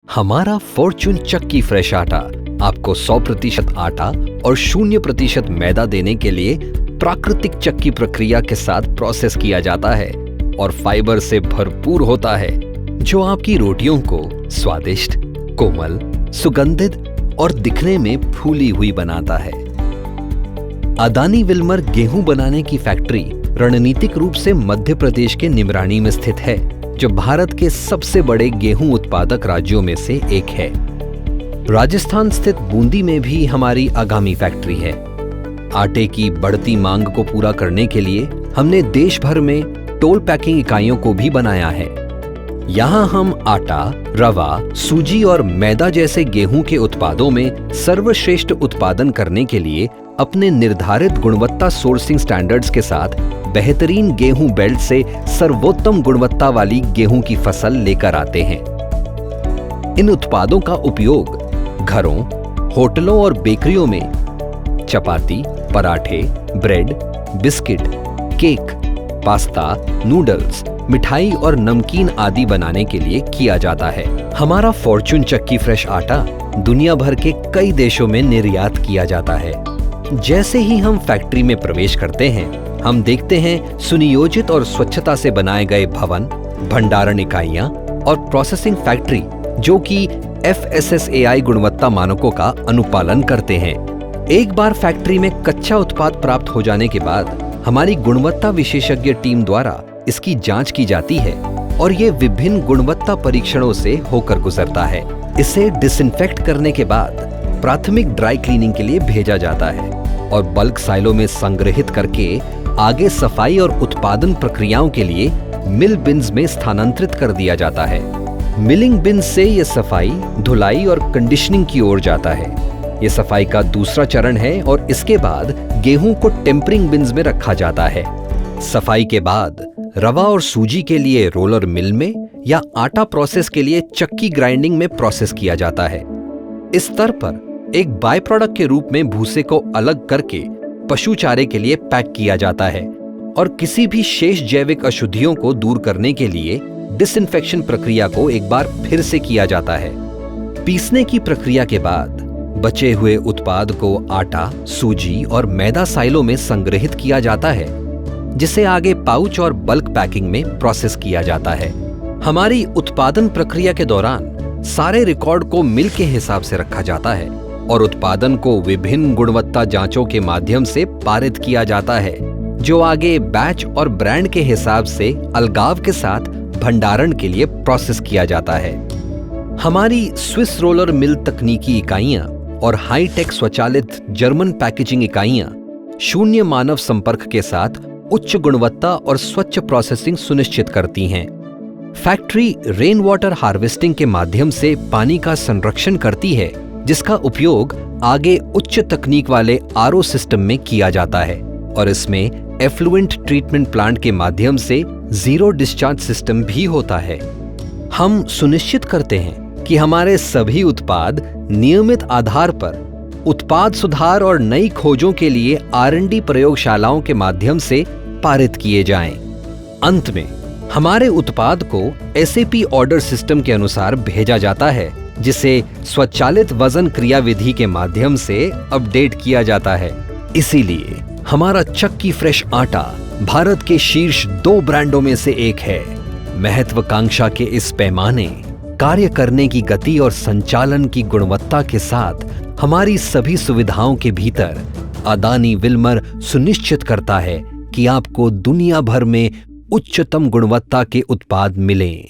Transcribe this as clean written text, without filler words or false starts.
हमारा फॉर्च्यून चक्की फ्रेश आटा आपको 100% आटा और 0% मैदा देने के लिए प्राकृतिक चक्की प्रक्रिया के साथ प्रोसेस किया जाता है और फाइबर से भरपूर होता है, जो आपकी रोटियों को स्वादिष्ट, कोमल, सुगंधित और दिखने में फूली हुई बनाता है। अदानी विल्मर गेहूं बनाने की फैक्ट्री रणनीतिक रूप से मध्य प्रदेश के निमरानी में स्थित है, जो भारत के सबसे बड़े गेहूं उत्पादक राज्यों में से एक है। राजस्थान स्थित बूंदी में भी हमारी आगामी फैक्ट्री है। आटे की बढ़ती मांग को पूरा करने के लिए हमने देश भर में टोल पैकिंग इकाइयों को भी बनाया है। यहाँ हम आटा, रवा, सूजी और मैदा जैसे गेहूं के उत्पादों में सर्वश्रेष्ठ उत्पादन करने के लिए अपने निर्धारित गुणवत्ता सोर्सिंग स्टैंडर्ड्स के साथ बेहतरीन गेहूं बेल्ट से सर्वोत्तम गुणवत्ता वाली गेहूं की फसल लेकर आते हैं। इन उत्पादों का उपयोग घरों, होटलों और बेकरियों में चपाती, पराठे, bread, biscuit, cake, pasta, noodles, मिठाई और नमकीन आदि बनाने के लिए किया जाता है। हमारा फॉर्च्यून चक्की फ्रेश आटा दुनिया भर के कई देशों में निर्यात किया जाता है। जैसे ही हम फैक्ट्री में प्रवेश करते हैं, हम देखते हैं सुनियोजित और स्वच्छता से बनाए गए भवन, भंडारण इकाइयां और प्रोसेसिंग फैक्ट्री, जो कि FSSAI गुणवत्ता मानकों का अनुपालन करते हैं। एक बार फैक्ट्री में कच्चा उत्पाद प्राप्त हो जाने के बाद हमारी गुणवत्ता विशेषज्ञ टीम द्वारा इसकी जांच की जाती है और ये विभिन्न गुणवत्ता परीक्षणों से होकर गुजरता है। इसे डिसइंफेक्ट करने के बाद प्राथमिक ड्राई क्लीनिंग के लिए भेजा जाता है और बल्क साइलो में संग्रहित करके आगे सफाई और उत्पादन प्रक्रियाओं के लिए मिल बिन्स में स्थानांतरित कर दिया जाता है। मिलिंग बिन्स से यह सफाई, धुलाई और कंडीशनिंग की ओर जाता है। यह सफाई का दूसरा चरण है और इसके बाद गेहूं को टेम्परिंग बिन्स में रखा जाता है। सफाई के बाद रवा और सूजी के लिए रोलर मिल में या आटा प्रोसेस के लिए चक्की ग्राइंडिंग में प्रोसेस किया जाता है। इस स्तर पर एक बाय प्रोडक्ट के रूप में भूसे को अलग करके पशु चारे के लिए पैक किया जाता है और किसी भी शेष जैविक अशुद्धियों को दूर करने के लिए डिसइंफेक्शन प्रक्रिया को एक बार फिर से किया जाता है। पीसने की प्रक्रिया के बाद बचे हुए उत्पाद को आटा, सूजी और मैदा साइलो में संग्रहित किया जाता है, जिसे आगे पाउच और बल्क पैकिंग में प्रोसेस किया जाता है। हमारी उत्पादन प्रक्रिया के दौरान सारे रिकॉर्ड को मिल के हिसाब से रखा जाता है और उत्पादन को विभिन्न गुणवत्ता जांचों के माध्यम से पारित किया जाता है, जो आगे बैच और ब्रांड के हिसाब से अलगाव के साथ भंडारण के लिए प्रोसेस किया जाता है। हमारी स्विस रोलर मिल तकनीकी इकाइयां और हाईटेक स्वचालित जर्मन पैकेजिंग इकाइयां शून्य मानव संपर्क के साथ उच्च गुणवत्ता और स्वच्छ प्रोसेसिंग सुनिश्चित करती हैं। फैक्ट्री रेन वाटर हार्वेस्टिंग के माध्यम से पानी का संरक्षण करती है, जिसका उपयोग आगे उच्च तकनीक वाले RO सिस्टम में किया जाता है और इसमें एफ्लुएंट ट्रीटमेंट प्लांट के माध्यम से जीरो डिस्चार्ज सिस्टम भी होता है। हम सुनिश्चित करते हैं कि हमारे सभी उत्पाद नियमित आधार पर उत्पाद सुधार और नई खोजों के लिए R&D प्रयोगशालाओं के माध्यम से पारित किए जाएं। अंत में हमारे उत्पाद को SAP ऑर्डर सिस्टम के अनुसार भेजा जाता है, जिसे स्वचालित वजन क्रियाविधि के माध्यम से अपडेट किया जाता है। इसीलिए हमारा चक्की फ्रेश आटा भारत के शीर्ष 2 ब्रांडों में से एक है। महत्वाकांक्षा के इस पैमाने, कार्य करने की गति और संचालन की गुणवत्ता के साथ हमारी सभी सुविधाओं के भीतर अदानी विल्मर सुनिश्चित करता है कि आपको दुनिया भर में उच्चतम गुणवत्ता के उत्पाद मिलें।